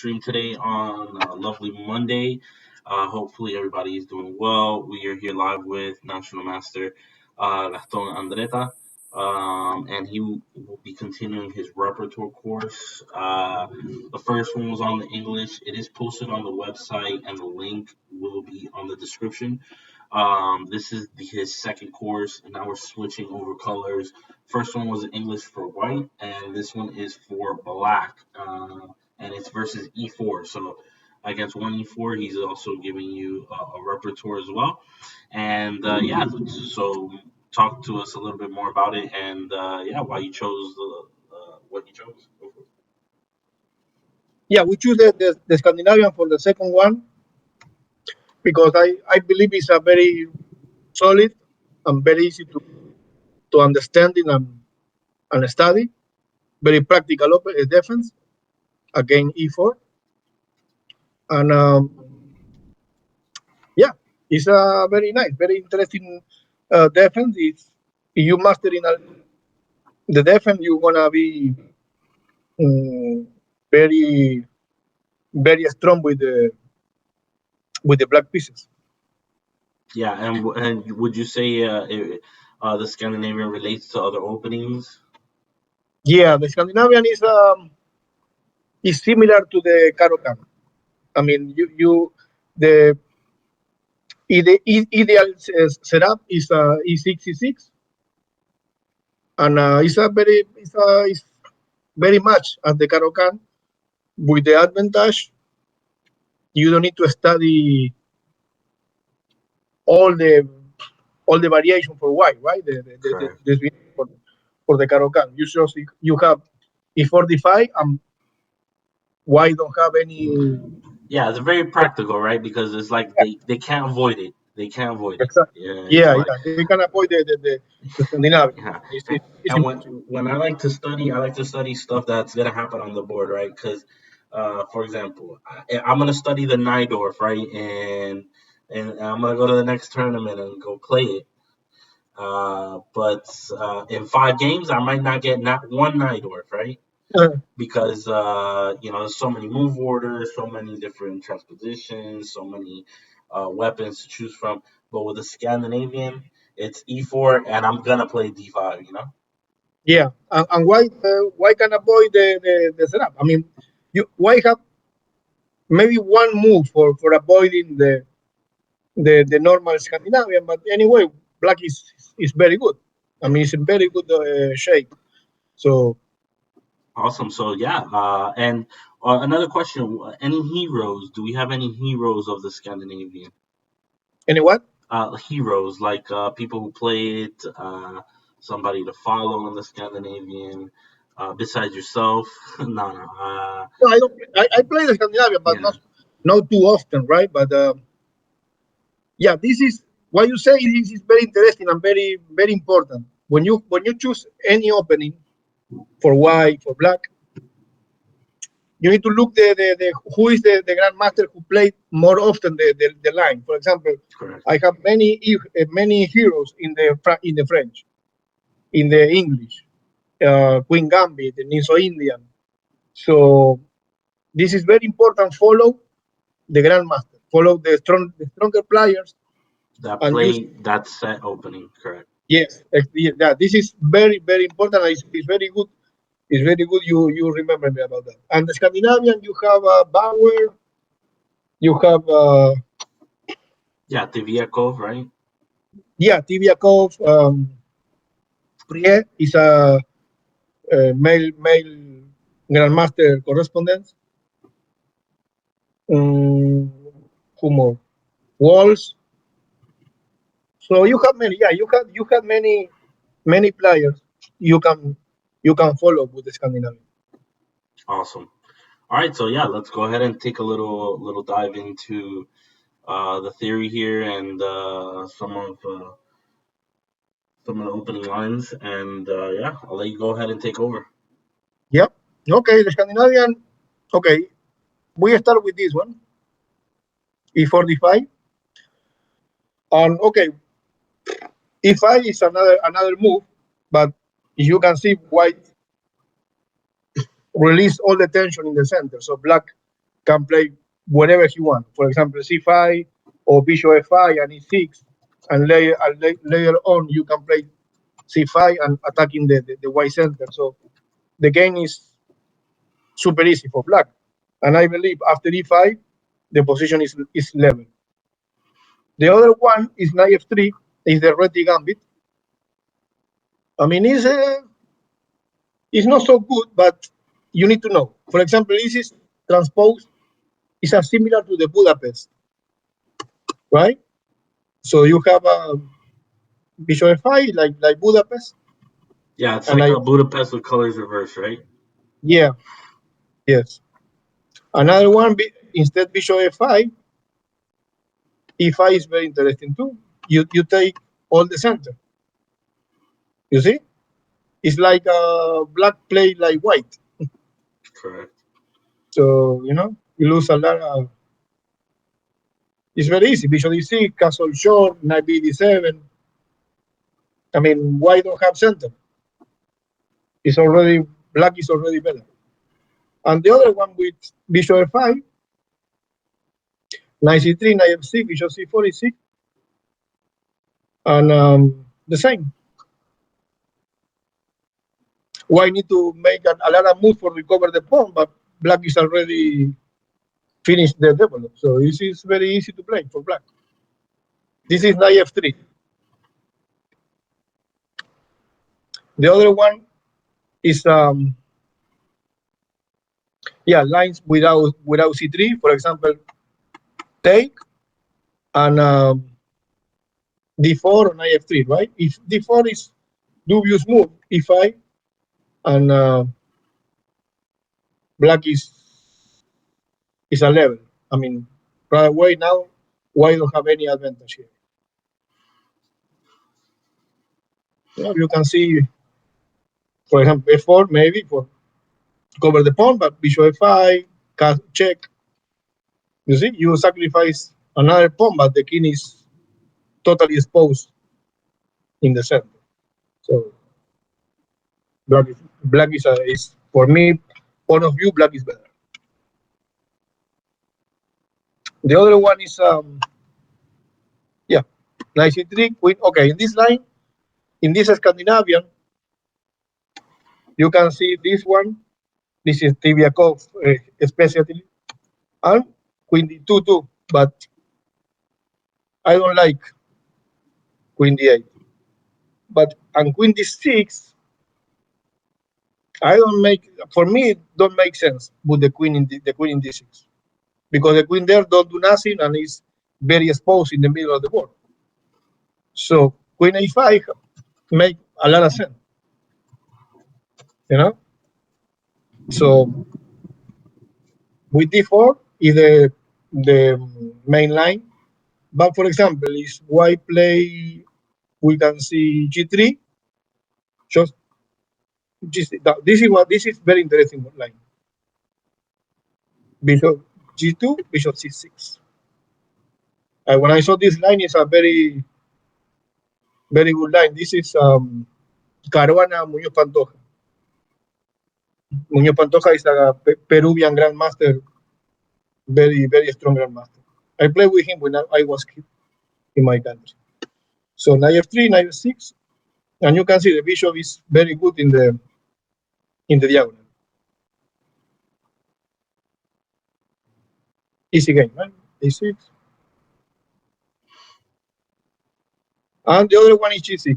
stream today on lovely Monday. Hopefully, everybody is doing well. We are here live with National Master Gaston Andretta, and he will be continuing his repertoire course. The first one was on the English. It is posted on the website, and the link will be on the description. This is his second course, and now we're switching over colors. First one was English for white, and this one is for black, and it's versus E4. So against one E4, he's also giving you a repertoire as well. And yeah, so talk to us a little bit more about it, and yeah, why you chose what you chose. Yeah, we choose the Scandinavian for the second one because I believe it's a very solid and very easy to understand and study. Very practical defense against E4. And yeah, it's a very nice, very interesting defense. If you mastering the defense, you're going to be very, very strong with the black pieces. Yeah, and would you say the Scandinavian relates to other openings? Yeah, the Scandinavian is similar to the Karokan. I mean, the ideal setup is E66, and it's very much as the Karokan, with the advantage you don't need to study all the variation for white, right? For the Karokan, you have E45 and white don't have any. Yeah, it's very practical, right? Because it's like they can't avoid it. They can't avoid it. Exactly. Yeah, it's Yeah, like they can avoid the Scandinavian. yeah. It's And impossible. when I like to study stuff that's gonna happen on the board, right? Because, for example, I'm gonna study the Nydorf, right? And I'm gonna go to the next tournament and go play it. But in 5 games, I might not get not one Nydorf, right? Because there's so many move orders, so many different transpositions, so many weapons to choose from. But with the Scandinavian, it's E4, and I'm gonna play D5. Yeah, and why can avoid the setup? I mean, why have maybe one move for avoiding the normal Scandinavian, but anyway, black is very good. I mean, it's a very good shape. So Awesome. So yeah, and another question: any heroes? Do we have any heroes of the Scandinavian? any what? Heroes like people who play it, somebody to follow in the Scandinavian, besides yourself. No, no. No, I don't. I play the Scandinavian, but Yeah. not too often, right? But yeah, this is what you say. This is very interesting and very important. When you choose any opening for white for black, you need to look the who is the grandmaster who played more often the line. For example, Correct. I have many heroes in the French, in the English, Queen Gambit, the Ninso Indian. So this is very important. Follow the grandmaster. Follow the stronger players That and use. play that set opening. Correct. Yes, yeah, this is very important. It's very good. It's very good. You remember me about that. And the Scandinavian, you have Bauer. You have Yeah, Tiviakov, right? yeah, Tibiakov. Prie is a male grandmaster correspondence. Um, who more? Walls. So you have many. Yeah, you have many players you can follow with the Scandinavian. Awesome. All right, so yeah, let's go ahead and take a little dive into the theory here and some of the opening lines, and yeah, I'll let you go ahead and take over. Yep. Okay, the Scandinavian. Okay, we start with this one. E45. And okay, E5 is another move, but you can see white release all the tension in the center. So black can play whatever he wants. For example, c5 or bishop f5 and e6, and later on you can play c5 and attacking the white center. So the game is super easy for black. And I believe after e5, the position is level. The other one is knight f3, is the red gambit. I mean, it's not so good, but you need to know. For example, this is transpose is similar to the Budapest, right? So you have a bishop f5 like Budapest. Yeah, it's And like a Budapest with colors reversed, right? yeah, yes. Another one, instead bishop f5, e5 is very interesting too. You take all the center. You see? It's like a black play like white. Correct. So, you lose a lot of. It's very easy. Bishop d6, castle short, knight b d7. I mean, white don't have center. Black is already better. And the other one with bishop f5, knight c3, knight f6, bishop c4, e6, and the same. White need to make a lot of moves for recover the pawn, but black is already finished the develop. So this is very easy to play for black. This is knight f3. The other one is lines without c3. For example, take and d4 or knight f3, right? If d4 is dubious move, e5, and black is a level. I mean, right away now, white don't have any advantage here. You can see, for example, f4 maybe for cover the pawn, but bishop f5, check. You see, you sacrifice another pawn, but the king is totally exposed in the center. So black is for me, point of view, black is better. The other one is knight c3, queen. Okay, in this line, in this Scandinavian, you can see this one. This is Tibiakov specialty, and queen d2 too. But I don't like queen d8. But and queen d6, I don't make, for me it don't make sense with the queen in d6, because the queen there don't do nothing and is very exposed in the middle of the board. So queen a5 make a lot of sense, So with d4 is the main line. But for example, if white play, we can see g3. Just this is very interesting line. Bishop g2, bishop c6. When I saw this line, it's a very, very good line. This is Caruana Muñoz Pantoja. Muñoz Pantoja is a Peruvian grandmaster, very, very strong grandmaster. I played with him when I was kid in my country. So knight f3, knight f6, and you can see the bishop is very good in the diagonal. Easy game, right? a6. And the other one is g6.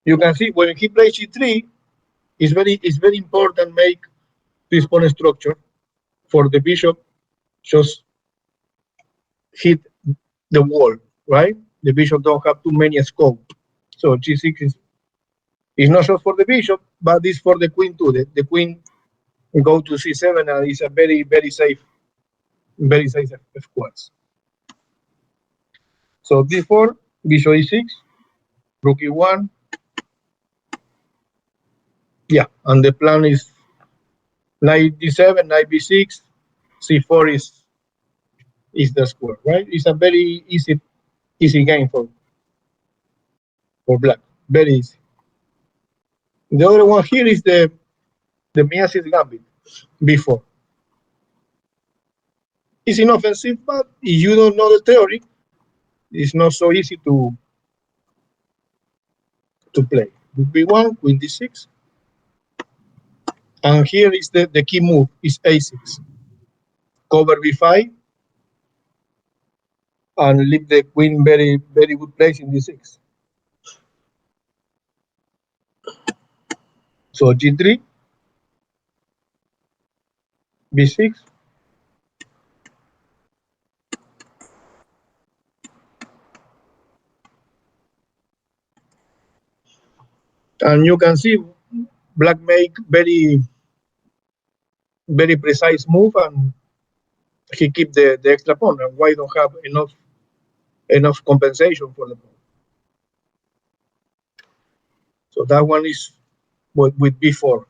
You can see when he plays g3, it's very important make this pawn structure for the bishop just hit the wall, right? The bishop don't have too many scope. So g6 is not just for the bishop, but it's for the queen too. The queen go to c7 and it's a very, very safe squares. So d4, bishop e6, rook e1. Yeah, and the plan is knight d7, knight b6, c4 is the square, right? It's a very easy Easy game for black. Very easy. The other one here is the Miasis Gambit before. It's inoffensive, but if you don't know the theory, it's not so easy to play. B1, Queen D6. And here is the key move, is A6. Cover B5 and leave the queen very, very good place in D6. So G3, B6. And you can see black make very, very precise move, and he keep the extra pawn, and white don't have enough compensation for the pawn. So that one is with B4.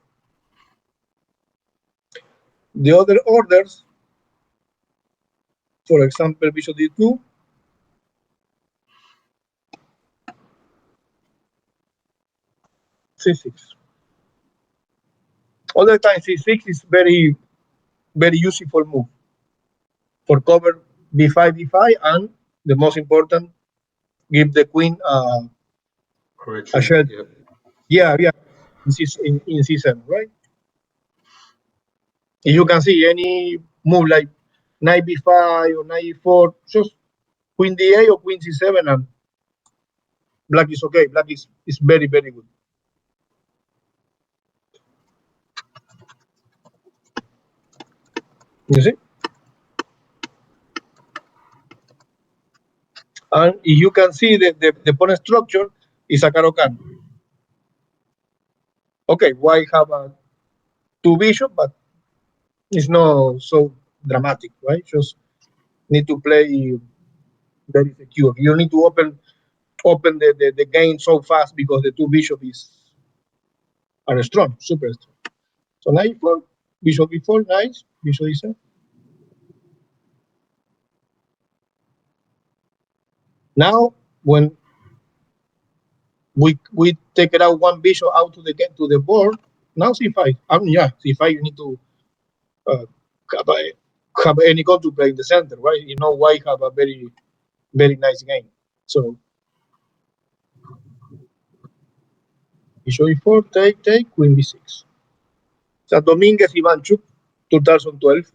The other orders, for example, bishop D2, C6. Other times C6 is very, very useful move for cover B5, D5, and the most important, give the queen a shelter. Yep. Yeah, in C7, right? If you can see any move like knight B5 or knight E4, just queen D8 or queen C7, and black is okay. Black is very, very good. You see? And if you can see the pawn structure is a Caro-Kann. Okay, white have a two bishop, but it's not so dramatic, right? Just need to play very secure. You need to open the game so fast because the two bishops are strong, super strong. So knight E4, bishop E4, nice, bishop E7. Now, when we take it out one bishop out to the board, now C5. Yeah, C5 you need to have any gun to play in the center, right? You know, white have a very, very nice game. So bishop E4, take, queen B6. So Dominguez Ivanchuk, 2012,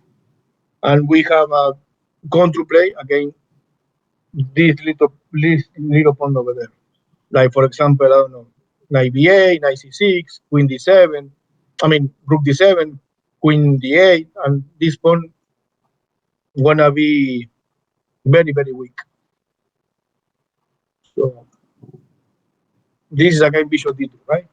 and we have a gun to play against this little pawn over there. Like, for example, I don't know, knight B8, knight C6, queen D7, I mean, rook D7, queen D8, and this pawn gonna be very, very weak. So this is again bishop D2, right?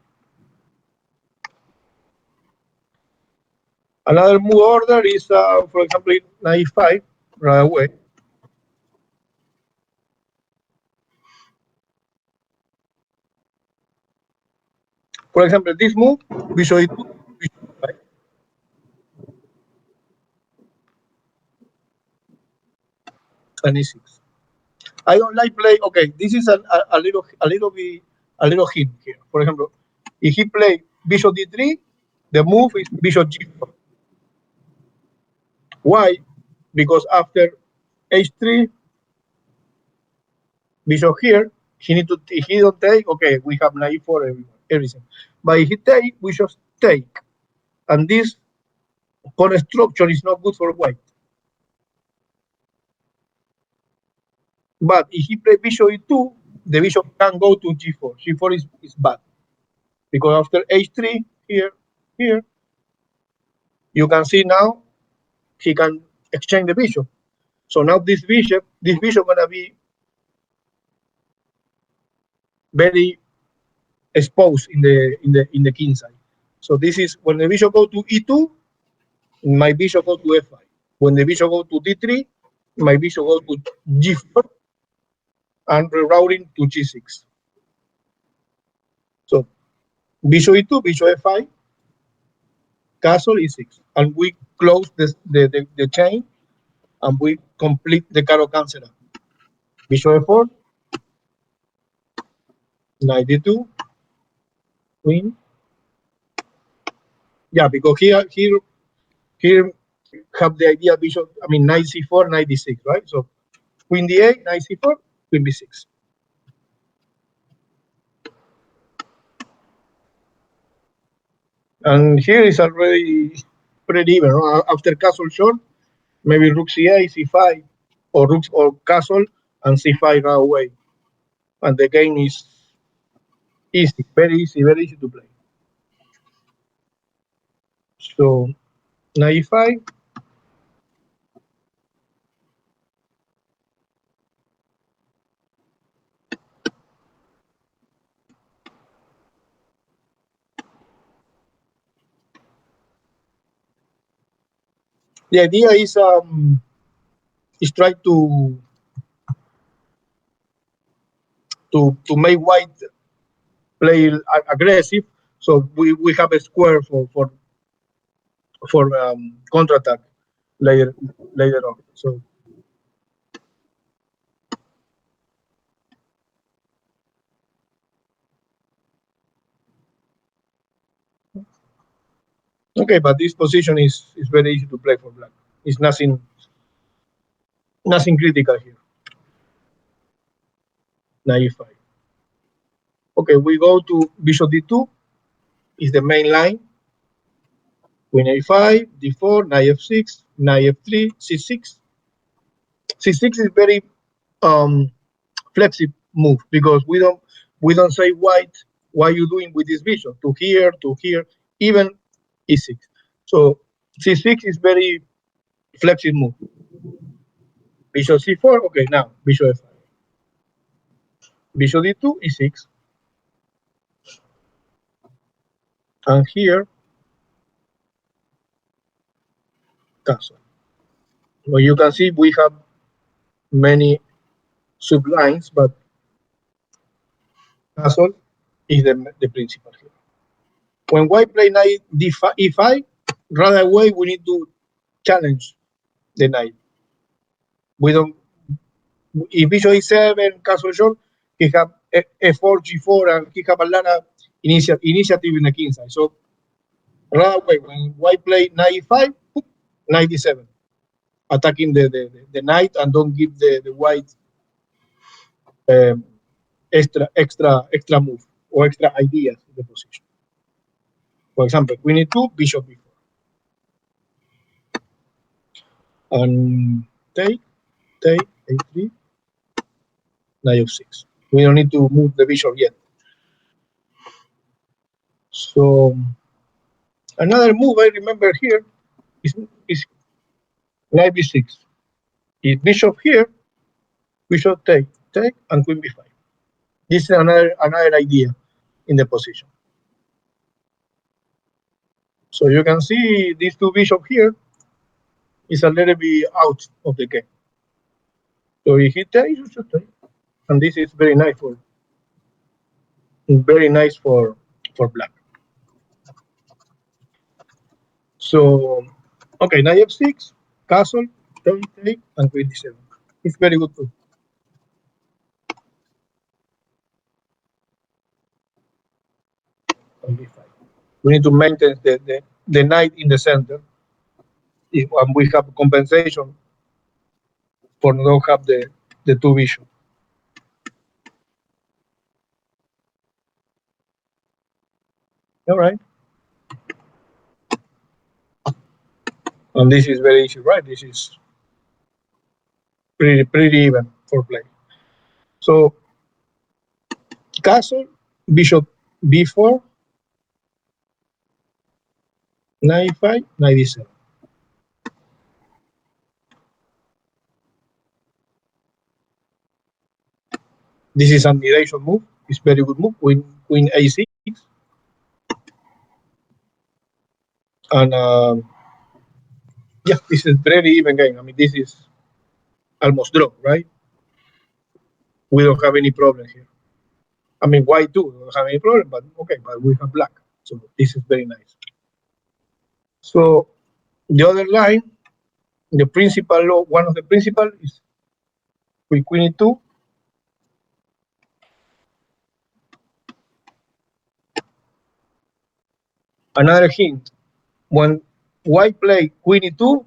Another move order is, for example, knight E5, right away. For example, this move, bishop E2, bishop E5. And E6. I don't like play. Okay, this is a little hint here. For example, if he play bishop D3, the move is bishop G4. Why? Because after H3, bishop here, he need to. If he don't take, okay, we have knight E4 everything. But if he take, we just take, and this pawn structure is not good for white. But if he play bishop E2, the bishop can go to G4. G4 is bad because after H3 here, you can see now he can exchange the bishop. So now this bishop gonna be very exposed in the king side. So this is when the bishop go to E2, my bishop go to F5. When the bishop go to D3, my bishop go to G4 and rerouting to G6. So bishop E2, bishop F5, castle E6, and we close the chain, and we complete the Caro-Kann setup. Bishop F4, knight d2, queen. Yeah, because here have the idea bishop. I mean, knight c4, knight d6, right? So queen d8, knight c4, queen b6. And here is already pretty even. After castle short, maybe rook c8, c5, or rook or castle and c5 right away. And the game is easy, very easy to play. So knight e5. The idea is try to make white play aggressive, so we have a square for counterattack later on. So okay, but this position is very easy to play for black. It's nothing critical here. Knight e5. Okay, we go to bishop d2 is the main line. Queen a5, d4, knight f6, knight f3, c6. C6 is very flexible move because we don't say white what you doing with this bishop to here, even e6. So c6 is very flexible move. Bishop c4. Okay, now bishop f5. Bishop d2, e6, and here castle. Well, you can see we have many sublines, but castle is the principal here. When white play knight d5, e5, right away we need to challenge the knight. We don't. If bishop e7, castle short, he have f4, g4, and he have a lot of initiative in the king side. So right away, when white play knight e5, knight d7, attacking the knight and don't give the white um, extra move or extra ideas in the position. For example, queen e2, bishop b4, and take, a3, knight f6. We don't need to move the bishop yet. So another move I remember here is knight b6. If bishop here, bishop take, and queen b5. This is another idea in the position. So you can see these two bishops here is a little bit out of the game. So if he takes, you should take, and this is very nice for black. So okay, knight f6, castle, take, and queen d7. It's very good too. And b5. We need to maintain the knight in the center, and we have compensation for not have the two bishops. All right. And this is very easy, right? This is pretty even for play. So castle, bishop b4, knight 5, knight d7. This is an annihilation move. It's very good move. Queen a6, and yeah, this is very even game. I mean, this is almost draw, right? We don't have any problem here. I mean, white too don't have any problem, but okay, but we have black, so this is very nice. So the other line, the principal, one of the principal is with queen e2, Another hint: when white play queen e2,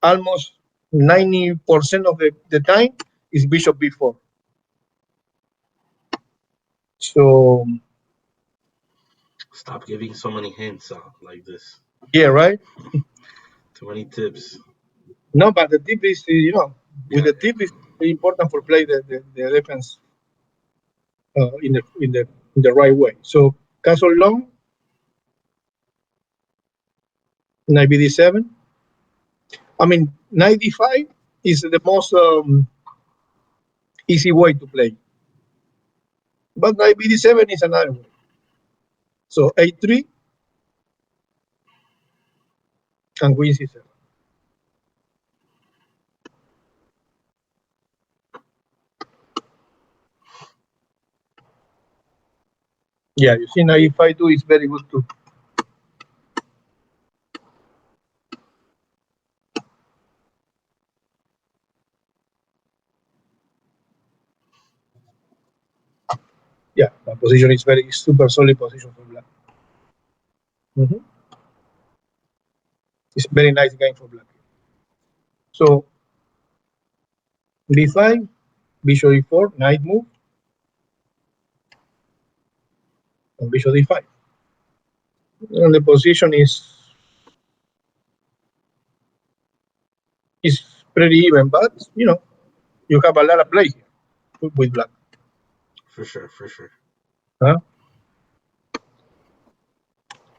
almost 90% of the time is bishop b4. So Stop giving so many hints out like this. yeah, right. Too many tips. No, but the tip is, with Yeah, the tip is very important for play the defense in the right way. So castle long, knight bd7. I mean, knight d5 is the most easy way to play, but knight bd7 is another way. So a3 and queen c7. Yeah, you see, knight e5 too is very good too. Yeah, that position is very super solid position for black. Mhm. It's very nice game for black. So b5, bishop e4, knight move, and bishop d5. And the position is pretty even, but you have a lot of play here with black. for sure, for sure. Huh?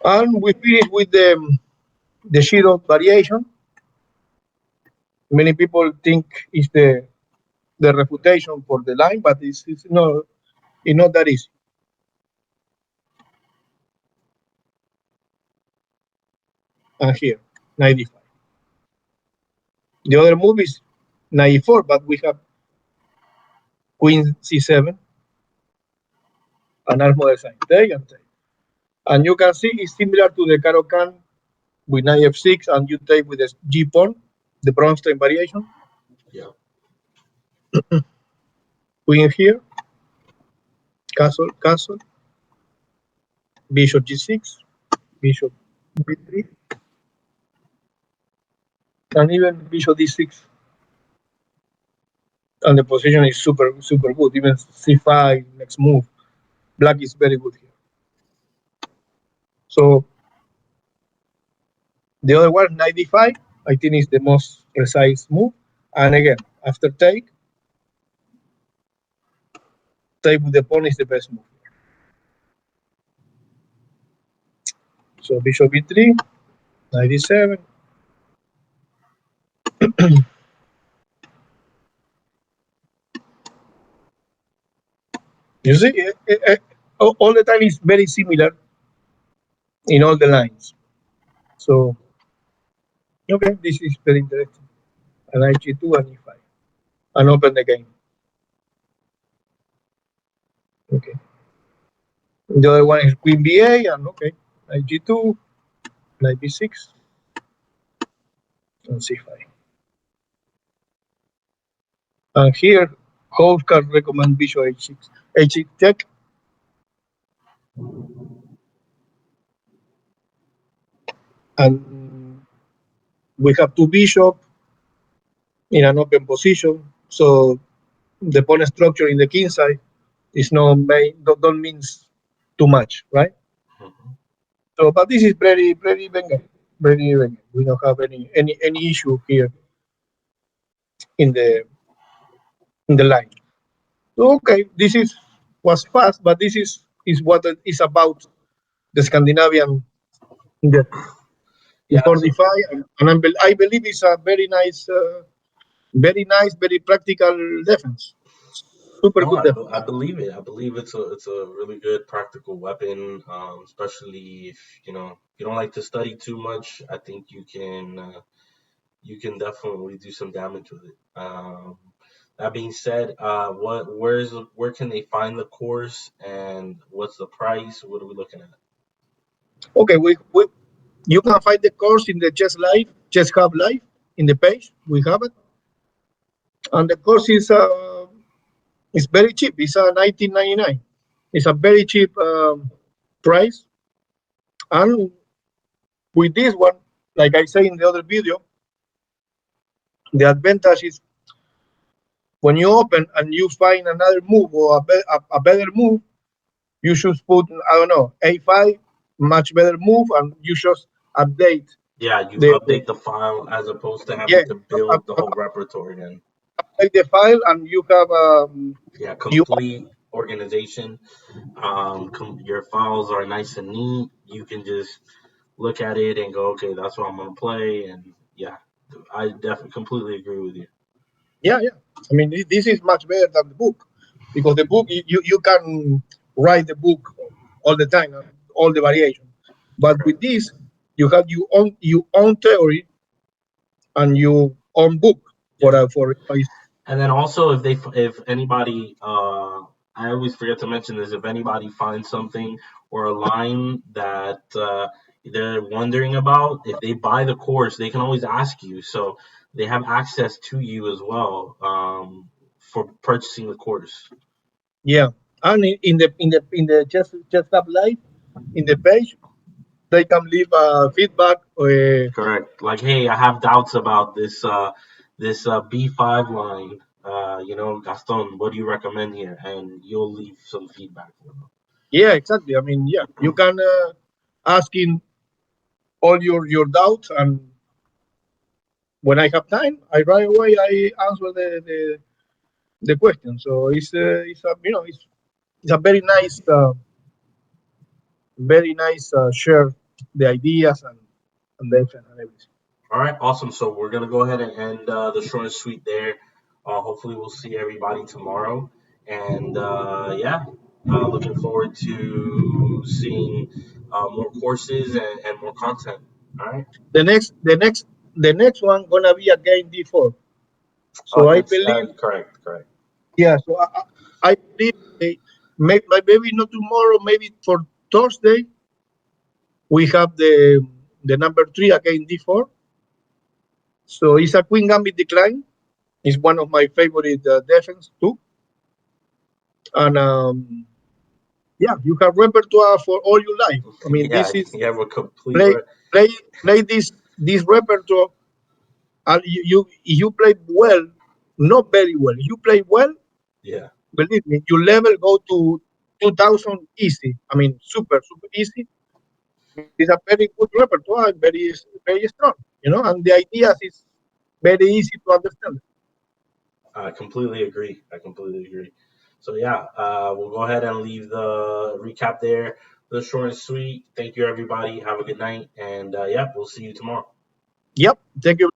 And we finish with the shadow variation. Many people think it's the refutation for the line, but it's not that easy. And here, 95. The other move is 94, but we have queen c7 and almost the same. Take and take. And you can see it's similar to the Caro-Kann with knight f6, and you take with the g pawn, the Bronstein variation. Yeah. Queen here, castle, castle, bishop g6, bishop b3, and even bishop d6. And the position is super, super good. Even c5, next move. Black is very good here. So the other one, 95, I think is the most precise move. And again, after take with the pawn is the best move. So bishop b3, 97. You see, all the time is very similar in all the lines. So, okay, this is very interesting. And IG2 and E5. And open the game. Okay. The other one is Queen BA, and okay, IG2, Knight B6, and C5. And here, host can recommend Bishop H6, H6 check, and we have two bishops in an open position. So the pawn structure in the king side is not don't means too much, right? Mm-hmm. So, but this is very even game, very even game. We don't have any issue here in the line. So, okay, this was fast, but this is what it is about the Scandinavian defense. Yeah. It's So, 45, and I believe it's a very nice, very practical defense. Super no, good defense. I believe it. I believe it's a really good practical weapon, especially if you don't like to study too much. I think you can definitely do some damage with it. That being said, where can they find the course and what's the price? What are we looking at? Okay, we you can find the course in the Chess Hub Live in the page. We have it, and the course is very cheap. It's 19.99. It's a very cheap price, And with this one, like I say in the other video, the advantage is when you open and you find another move or a better move, you should put, I don't know, A5, much better move, and you just update Yeah, you the update the file as opposed to yeah, having to build the whole repertoire again. update the file, and you have Yeah, you complete organization. Your files are nice and neat. You can just look at it and go, okay, that's what I'm gonna play. And yeah, I definitely completely agree with you. yeah, yeah. I mean, this is much better than the book because the book you can write the book all the time, all the variation. But with Correct. this, you own theory and you own book for Yeah. a And then also, if anybody, I always forget to mention this. If anybody finds something or a line that they're wondering about, if they buy the course, they can always ask you. So they have access to you as well, for purchasing the course. yeah. And in the just up live in the page, they can leave feedback. Correct. Like, hey, I have doubts about this B5 line. Gaston, what do you recommend here? And you'll leave some feedback for them. Yeah, exactly. I mean, yeah, you can ask in all your doubts, and when I have time, I right away I answer the question. So it's a it's a very nice share the ideas and the and everything. All right, awesome. So we're gonna go ahead and end the short and sweet there. Hopefully, we'll see everybody tomorrow. And yeah, looking forward to seeing more courses and more content. All right. The next one gonna be again D4. So I Against believe, correct, correct. yeah. So I believe maybe not tomorrow, maybe for Thursday we have the number three again D4. So it's a Queen Gambit decline. It's one of my favorite defense too. And yeah, you have repertoire for all your life. I mean, Yeah, this is you have a complete play play this repertoire, and you play well, not very well. You play well, yeah. believe me, your level go to 2000 easy. I mean, super easy. It's a very good repertoire, very strong. And the ideas is very easy to understand. I completely agree. I completely agree. So yeah, we'll go ahead and leave the recap there. The short and sweet. Thank you, everybody. Have a good night, and yeah, we'll see you tomorrow. Yep. Thank you.